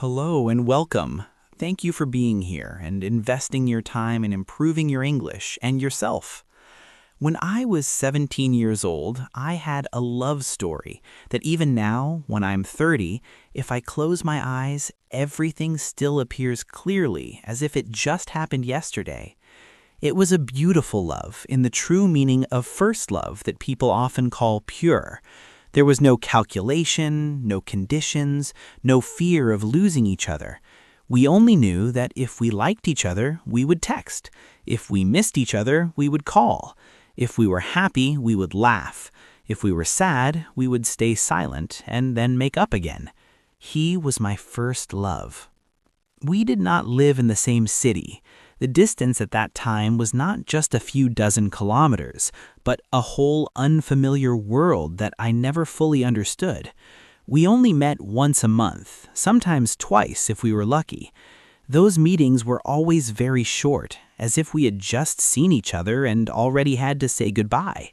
Hello and welcome. Thank you for being here and investing your time in improving your English and yourself. When I was 17 years old, I had a love story that even now, when I'm 30, if I close my eyes, everything still appears clearly as if it just happened yesterday. It was a beautiful love in the true meaning of first love that people often call pure. There was no calculation, no conditions, no fear of losing each other. We only knew that if we liked each other, we would text. If we missed each other, we would call. If we were happy, we would laugh. If we were sad, we would stay silent and then make up again. He was my first love. We did not live in the same city. The distance at that time was not just a few dozen kilometers, but a whole unfamiliar world that I never fully understood. We only met once a month, sometimes twice if we were lucky. Those meetings were always very short, as if we had just seen each other and already had to say goodbye.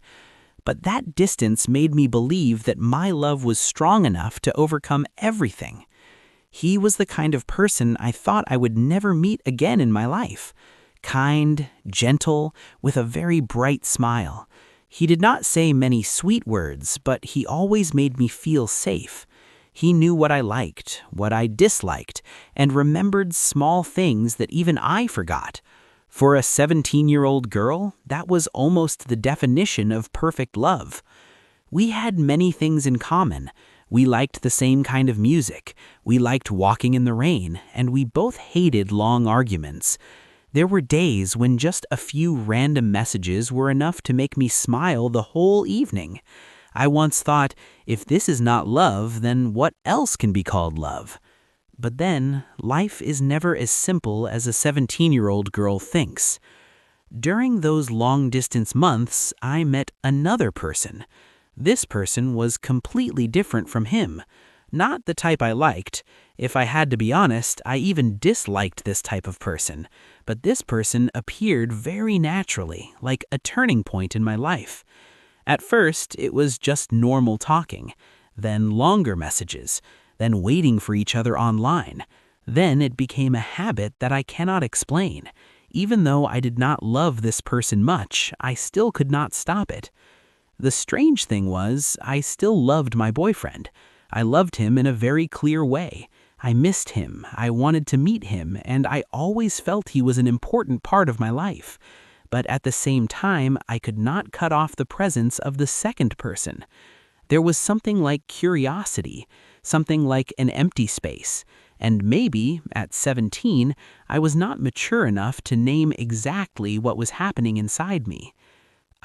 But that distance made me believe that my love was strong enough to overcome everything. He was the kind of person I thought I would never meet again in my life. Kind, gentle, with a very bright smile. He did not say many sweet words, but he always made me feel safe. He knew what I liked, what I disliked, and remembered small things that even I forgot. For a 17-year-old girl, that was almost the definition of perfect love. We had many things in common. We liked the same kind of music, we liked walking in the rain, and we both hated long arguments. There were days when just a few random messages were enough to make me smile the whole evening. I once thought, if this is not love, then what else can be called love? But then, life is never as simple as a 17-year-old girl thinks. During those long-distance months, I met another person. This person was completely different from him. Not the type I liked. If I had to be honest, I even disliked this type of person. But this person appeared very naturally, like a turning point in my life. At first, it was just normal talking, then longer messages, then waiting for each other online. Then it became a habit that I cannot explain. Even though I did not love this person much, I still could not stop it. The strange thing was, I still loved my boyfriend. I loved him in a very clear way. I missed him, I wanted to meet him, and I always felt he was an important part of my life. But at the same time, I could not cut off the presence of the second person. There was something like curiosity, something like an empty space. And maybe, at 17, I was not mature enough to name exactly what was happening inside me.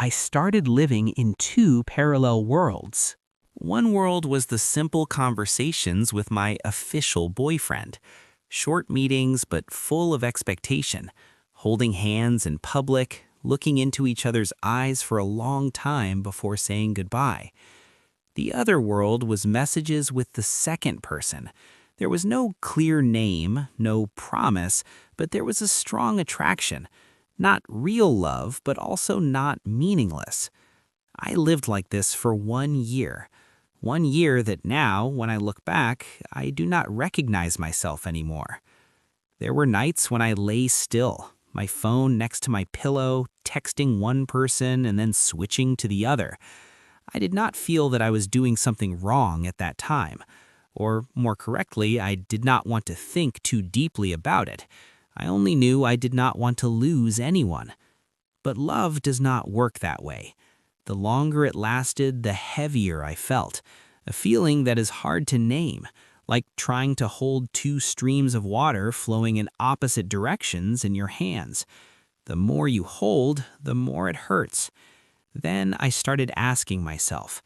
I started living in two parallel worlds. One world was the simple conversations with my official boyfriend. Short meetings, but full of expectation. Holding hands in public, looking into each other's eyes for a long time before saying goodbye. The other world was messages with the second person. There was no clear name, no promise, but there was a strong attraction. Not real love, but also not meaningless. I lived like this for 1 year. 1 year that now, when I look back, I do not recognize myself anymore. There were nights when I lay still, my phone next to my pillow, texting one person and then switching to the other. I did not feel that I was doing something wrong at that time. Or, more correctly, I did not want to think too deeply about it. I only knew I did not want to lose anyone. But love does not work that way. The longer it lasted, the heavier I felt. A feeling that is hard to name, like trying to hold two streams of water flowing in opposite directions in your hands. The more you hold, the more it hurts. Then I started asking myself,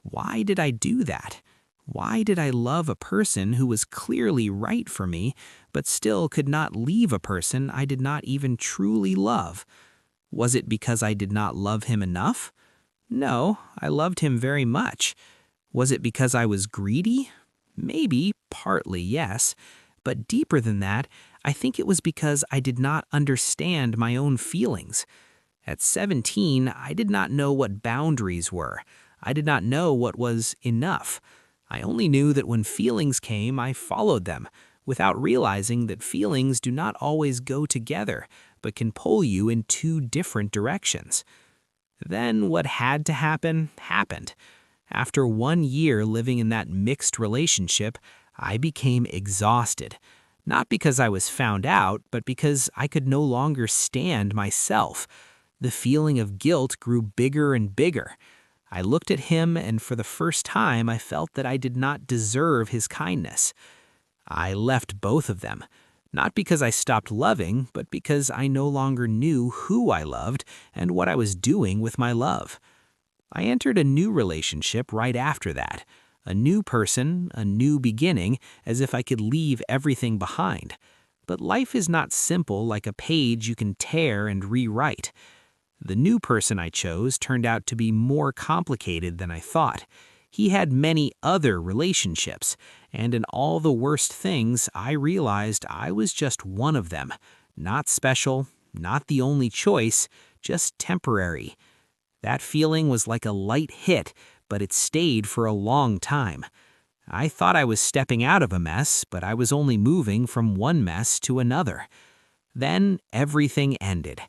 why did I do that? Why did I love a person who was clearly right for me, but still could not leave a person I did not even truly love? Was it because I did not love him enough? No, I loved him very much. Was it because I was greedy? Maybe, partly, yes. But deeper than that, I think it was because I did not understand my own feelings. At 17, I did not know what boundaries were. I did not know what was enough. I only knew that when feelings came, I followed them. without realizing that feelings do not always go together, but can pull you in two different directions. Then what had to happen, happened. After 1 year living in that mixed relationship, I became exhausted. Not because I was found out, but because I could no longer stand myself. The feeling of guilt grew bigger and bigger. I looked at him, and for the first time, I felt that I did not deserve his kindness. I left both of them, not because I stopped loving, but because I no longer knew who I loved and what I was doing with my love. I entered a new relationship right after that. A new person, a new beginning, as if I could leave everything behind. But life is not simple like a page you can tear and rewrite. The new person I chose turned out to be more complicated than I thought. He had many other relationships, and in all the worst things, I realized I was just one of them. Not special, not the only choice, just temporary. That feeling was like a light hit, but it stayed for a long time. I thought I was stepping out of a mess, but I was only moving from one mess to another. Then everything ended.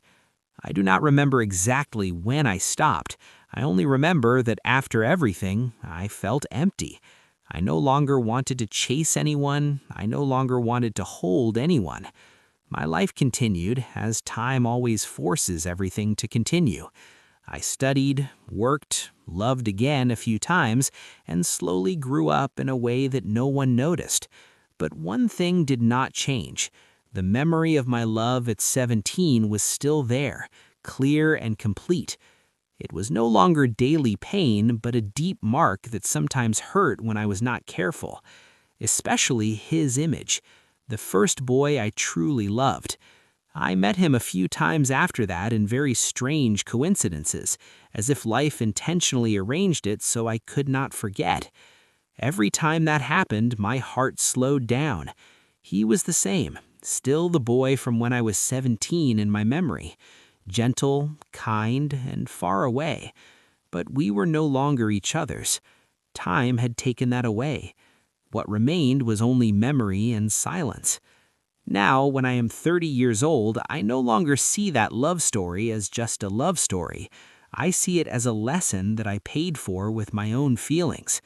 I do not remember exactly when I stopped. I only remember that after everything, I felt empty. I no longer wanted to chase anyone. I no longer wanted to hold anyone. My life continued, as time always forces everything to continue. I studied, worked, loved again a few times, and slowly grew up in a way that no one noticed. But one thing did not change. The memory of my love at 17 was still there, clear and complete. It was no longer daily pain, but a deep mark that sometimes hurt when I was not careful. Especially his image, the first boy I truly loved. I met him a few times after that in very strange coincidences, as if life intentionally arranged it so I could not forget. Every time that happened, my heart slowed down. He was the same, still the boy from when I was 17 in my memory. Gentle, kind, and far away. But we were no longer each other's. Time had taken that away. What remained was only memory and silence. Now, when I am 30 years old, I no longer see that love story as just a love story. I see it as a lesson that I paid for with my own feelings.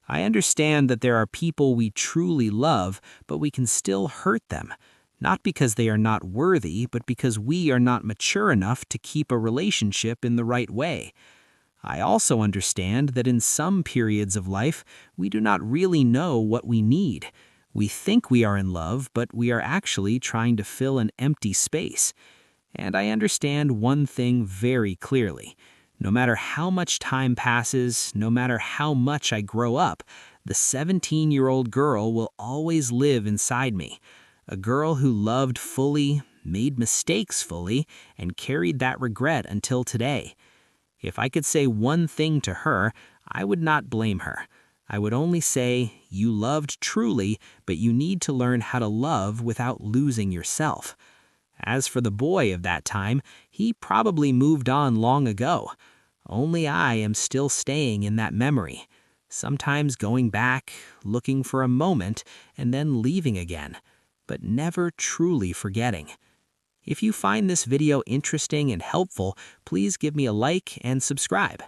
I understand that there are people we truly love, but we can still hurt them. Not because they are not worthy, but because we are not mature enough to keep a relationship in the right way. I also understand that in some periods of life, we do not really know what we need. We think we are in love, but we are actually trying to fill an empty space. And I understand one thing very clearly. No matter how much time passes, no matter how much I grow up, the 17-year-old girl will always live inside me. A girl who loved fully, made mistakes fully, and carried that regret until today. If I could say one thing to her, I would not blame her. I would only say, you loved truly, but you need to learn how to love without losing yourself. As for the boy of that time, he probably moved on long ago. Only I am still staying in that memory, sometimes going back, looking for a moment, and then leaving again, but never truly forgetting. If you find this video interesting and helpful, please give me a like and subscribe.